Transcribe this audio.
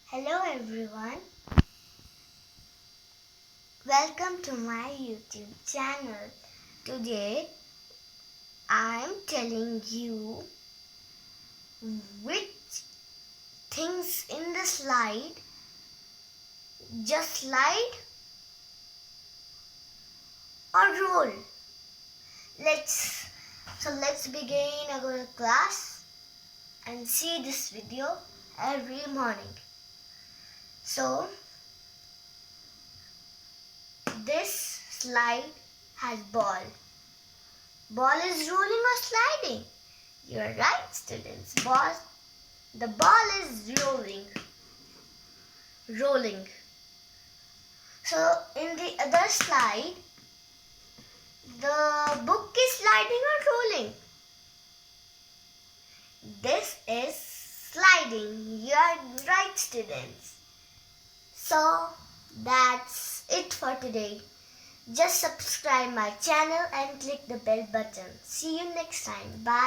Hello everyone, welcome to my YouTube channel. Today I am telling you which things in the slide just slide or roll. Let's begin our class and see this video every morning. So this slide has ball. Ball is rolling or sliding? You're right, students. The ball is rolling. So in the other slide, the book is sliding or rolling? This is sliding. You're right, students. So that's it for today. Just subscribe my channel and click the bell button. See you next time. Bye.